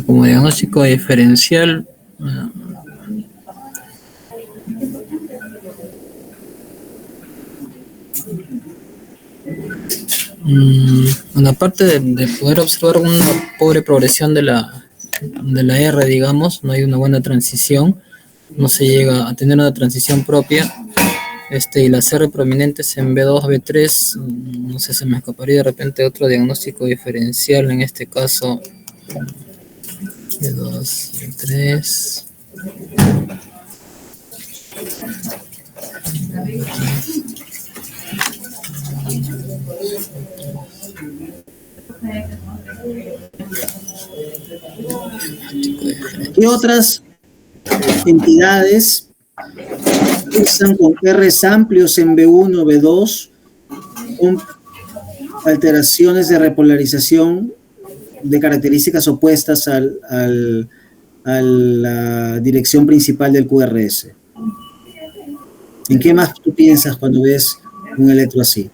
Como diagnóstico diferencial, Bueno, aparte de poder observar una pobre progresión de la R, digamos, no hay una buena transición, no se llega a tener una transición propia, y las R prominentes en B2, B3, no sé, se me escaparía de repente otro diagnóstico diferencial, en este caso B2, B3. ¿Qué otras entidades cursan con Rs amplios en B1, B2, con alteraciones de repolarización de características opuestas a la dirección principal del QRS? ¿En qué más tú piensas cuando ves un electro así?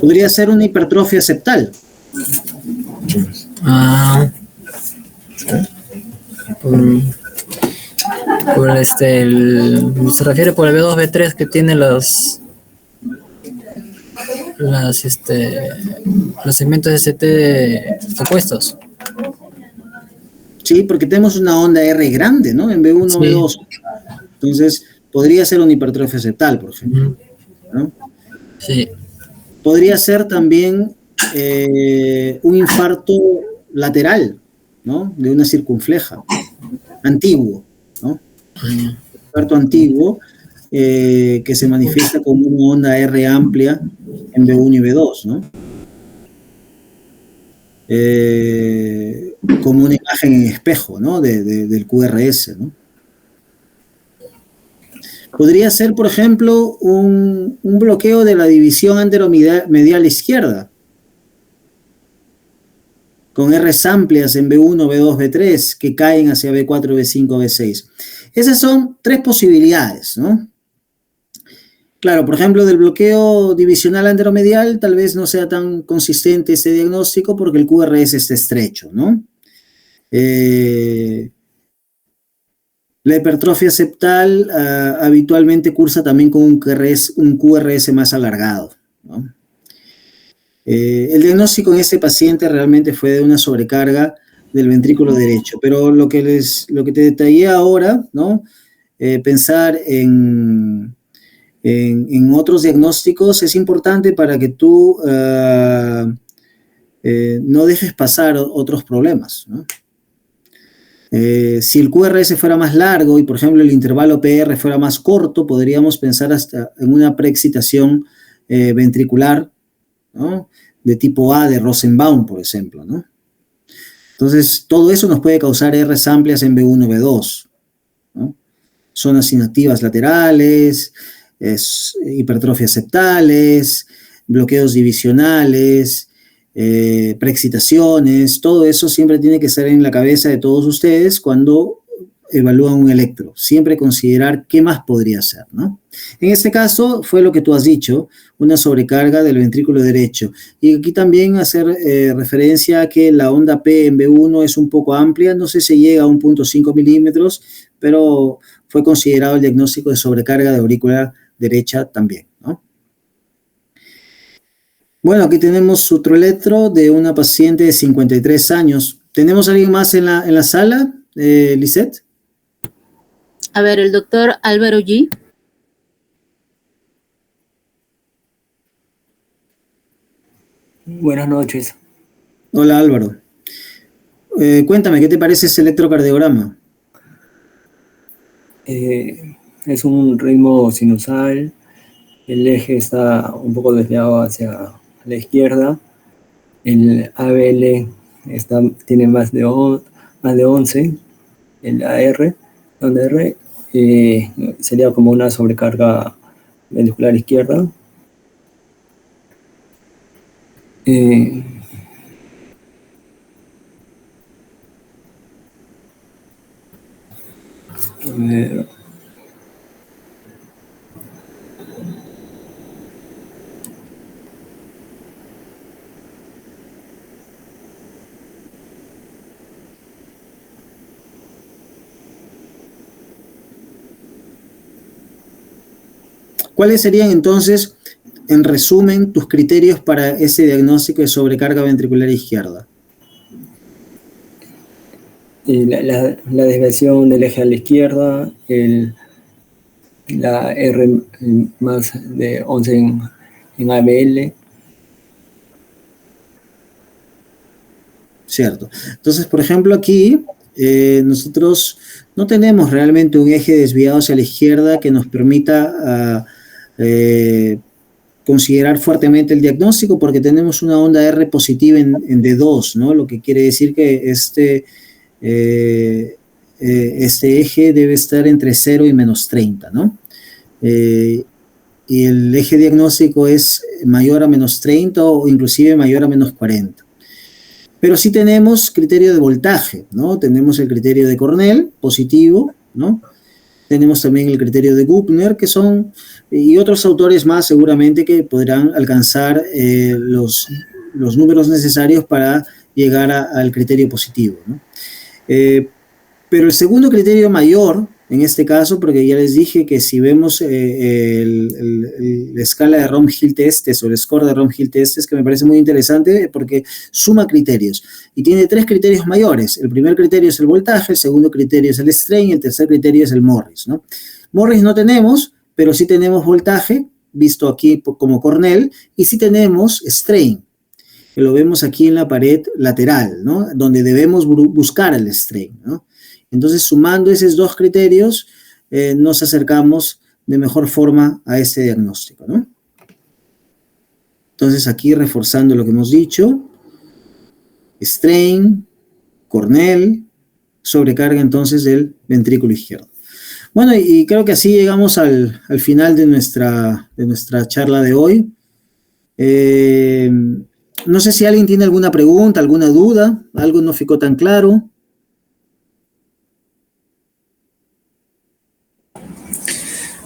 Podría ser una hipertrofia septal. Se refiere por el B2, B3 que tiene los segmentos ST opuestos. Sí, porque tenemos una onda R grande, ¿no? En B1, sí. B2. Entonces, podría ser una hipertrofia septal, por ejemplo, ¿no? Sí. Podría ser también un infarto lateral, ¿no? De una circunfleja, antiguo, ¿no? Un infarto antiguo que se manifiesta como una onda R amplia en B1 y B2, ¿no? Como una imagen en espejo, ¿no? Del QRS, ¿no? Podría ser, por ejemplo, un bloqueo de la división anteromedial izquierda, con Rs amplias en B1, B2, B3, que caen hacia B4, B5, B6. Esas son tres posibilidades, ¿no? Claro, por ejemplo, del bloqueo divisional anteromedial tal vez no sea tan consistente este diagnóstico porque el QRS está estrecho, ¿no? La hipertrofia septal habitualmente cursa también con un QRS más alargado, ¿no? El diagnóstico en este paciente realmente fue de una sobrecarga del ventrículo derecho, pero lo que te detallé ahora, ¿no? Pensar en otros diagnósticos es importante para que tú no dejes pasar otros problemas, ¿no? Si el QRS fuera más largo y, por ejemplo, el intervalo PR fuera más corto, podríamos pensar hasta en una preexcitación ventricular, ¿no? De tipo A de Rosenbaum, por ejemplo, ¿no? Entonces, todo eso nos puede causar Rs amplias en B1, B2, ¿no? Zonas inactivas laterales, hipertrofias septales, bloqueos divisionales, preexcitaciones, todo eso siempre tiene que estar en la cabeza de todos ustedes cuando evalúan un electro. Siempre considerar qué más podría ser, ¿no? En este caso fue lo que tú has dicho, una sobrecarga del ventrículo derecho. Y aquí también hacer referencia a que la onda P en B1 es un poco amplia, no sé si llega a 1.5 milímetros, pero fue considerado el diagnóstico de sobrecarga de aurícula derecha también, ¿no? Bueno, aquí tenemos otro electro de una paciente de 53 años. ¿Tenemos alguien más en la sala, Lisette? A ver, el doctor Álvaro G. Buenas noches. Hola, Álvaro. Cuéntame, ¿qué te parece ese electrocardiograma? Es un ritmo sinusal. El eje está un poco desviado hacia la izquierda. El ABL tiene más de 11. El AR, donde R sería como una sobrecarga ventricular izquierda. ver. ¿Cuáles serían entonces, en resumen, tus criterios para ese diagnóstico de sobrecarga ventricular izquierda? La desviación del eje a la izquierda, la R más de 11 en ABL. Cierto. Entonces, por ejemplo, aquí nosotros no tenemos realmente un eje desviado hacia la izquierda que nos permita considerar fuertemente el diagnóstico, porque tenemos una onda R positiva en D2, ¿no? Lo que quiere decir que este eje debe estar entre 0 y menos 30, ¿no? Y el eje diagnóstico es mayor a menos 30 o inclusive mayor a menos 40. Pero sí tenemos criterio de voltaje, ¿no? Tenemos el criterio de Cornell, positivo, ¿no? Tenemos también el criterio de Gubner, que son, y otros autores más seguramente que podrán alcanzar los números necesarios para llegar al criterio positivo, ¿no? Pero el segundo criterio mayor, en este caso, porque ya les dije que si vemos la escala de Rom-Hill testes o el score de Rom-Hill testes, que me parece muy interesante porque suma criterios y tiene 3 criterios mayores. El primer criterio es el voltaje, el segundo criterio es el strain y el tercer criterio es el Morris, ¿no? Morris no tenemos, pero sí tenemos voltaje, visto aquí como Cornell, y sí tenemos strain, que lo vemos aquí en la pared lateral, ¿no? Donde debemos buscar el strain, ¿no? Entonces, sumando esos 2 criterios, nos acercamos de mejor forma a este diagnóstico, ¿no? Entonces, aquí reforzando lo que hemos dicho, strain, Cornell, sobrecarga entonces del ventrículo izquierdo. Bueno, y creo que así llegamos al final de nuestra charla de hoy. No sé si alguien tiene alguna pregunta, alguna duda, algo no ficó tan claro.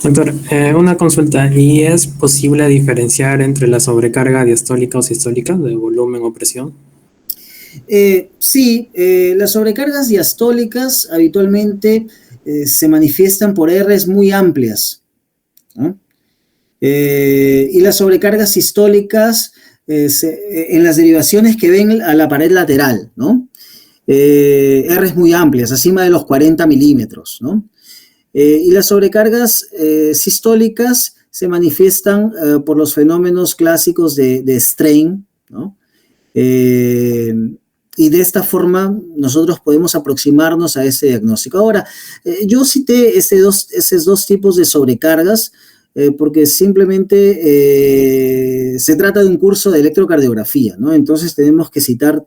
Doctor, una consulta. ¿Y es posible diferenciar entre la sobrecarga diastólica o sistólica de volumen o presión? Sí, las sobrecargas diastólicas habitualmente se manifiestan por Rs muy amplias, ¿no? Y las sobrecargas sistólicas en las derivaciones que ven a la pared lateral, ¿no? Rs muy amplias, acima de los 40 milímetros, ¿no? Y las sobrecargas sistólicas se manifiestan por los fenómenos clásicos de strain, ¿no? Y de esta forma nosotros podemos aproximarnos a ese diagnóstico. Ahora, yo cité esos dos tipos de sobrecargas porque simplemente se trata de un curso de electrocardiografía, ¿no? Entonces tenemos que citar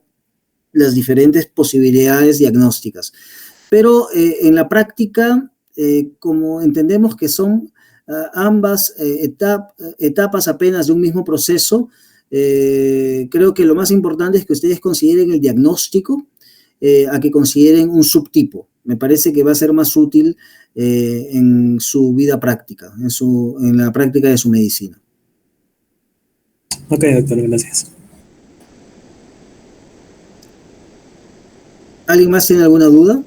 las diferentes posibilidades diagnósticas. Pero en la práctica, como entendemos que son ambas etapas apenas de un mismo proceso, creo que lo más importante es que ustedes consideren el diagnóstico a que consideren un subtipo. Me parece que va a ser más útil en su vida práctica, en la práctica de su medicina. Ok, doctor, gracias. ¿Alguien más tiene alguna duda?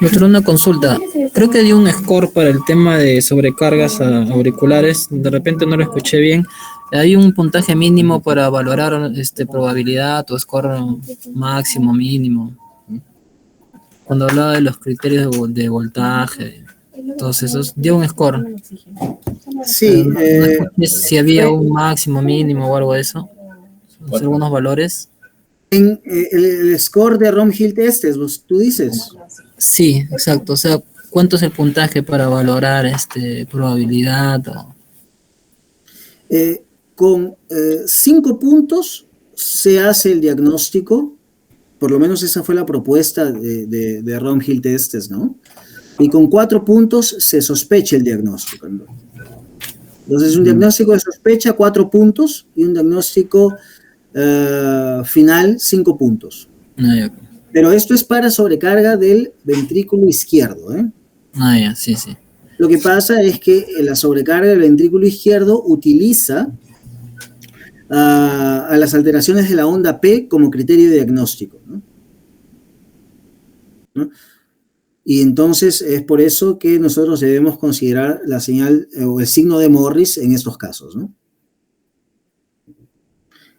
Doctor, una consulta. Creo que dio un score para el tema de sobrecargas auriculares. De repente no lo escuché bien. ¿Hay un puntaje mínimo para valorar probabilidad o score máximo, mínimo? Cuando hablaba de los criterios de voltaje, todos esos, dio un score. Sí. No escuché si había un máximo, mínimo o algo de eso. Algunos valores. En el score de Rom-Hill testes, tú dices. Sí, exacto. O sea, ¿cuánto es el puntaje para valorar probabilidad? Con 5 puntos se hace el diagnóstico, por lo menos esa fue la propuesta de Rom-Hill testes, ¿no? Y con 4 puntos se sospecha el diagnóstico, ¿no? Entonces, un diagnóstico de sospecha, 4 puntos, y un diagnóstico final, 5 puntos. Ah, ya. Pero esto es para sobrecarga del ventrículo izquierdo, ¿eh? Ah, ya, sí, sí. Lo que pasa es que la sobrecarga del ventrículo izquierdo utiliza a las alteraciones de la onda P como criterio de diagnóstico, ¿no? Y entonces es por eso que nosotros debemos considerar la señal o el signo de Morris en estos casos, ¿no?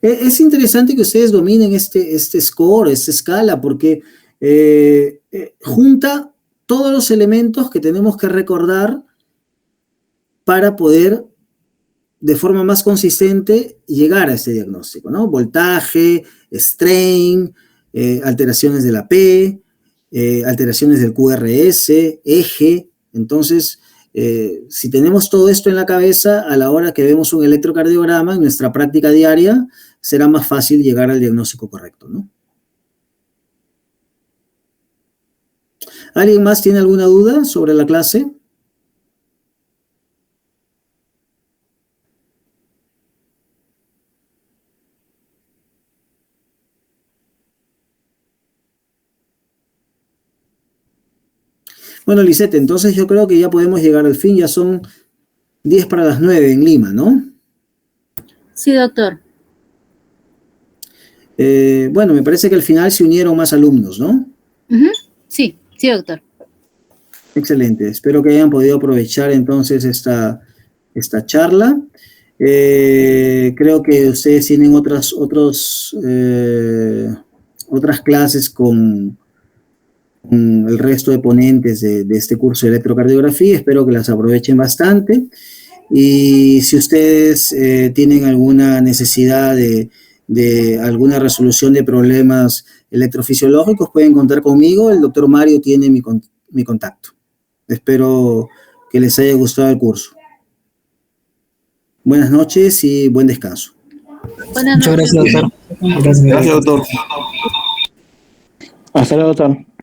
Es interesante que ustedes dominen este score, esta escala, porque junta todos los elementos que tenemos que recordar para poder, de forma más consistente, llegar a este diagnóstico, ¿no? Voltaje, strain, alteraciones de la P, alteraciones del QRS, eje. Entonces, si tenemos todo esto en la cabeza, a la hora que vemos un electrocardiograma en nuestra práctica diaria, será más fácil llegar al diagnóstico correcto, ¿no? ¿Alguien más tiene alguna duda sobre la clase? Bueno, Lisette, entonces yo creo que ya podemos llegar al fin, ya son 10 para las 9 en Lima, ¿no? Sí, doctor. Bueno, me parece que al final se unieron más alumnos, ¿no? Sí, sí, doctor. Excelente, espero que hayan podido aprovechar entonces esta charla. Creo que ustedes tienen otras clases con el resto de ponentes de este curso de electrocardiografía. Espero que las aprovechen bastante. Y si ustedes tienen alguna necesidad de alguna resolución de problemas electrofisiológicos, pueden contar conmigo. El doctor Mario tiene mi contacto. Espero que les haya gustado el curso. Buenas noches y buen descanso. Buenas Muchas noches. gracias, doctor. Gracias, doctor. Hasta luego, doctor.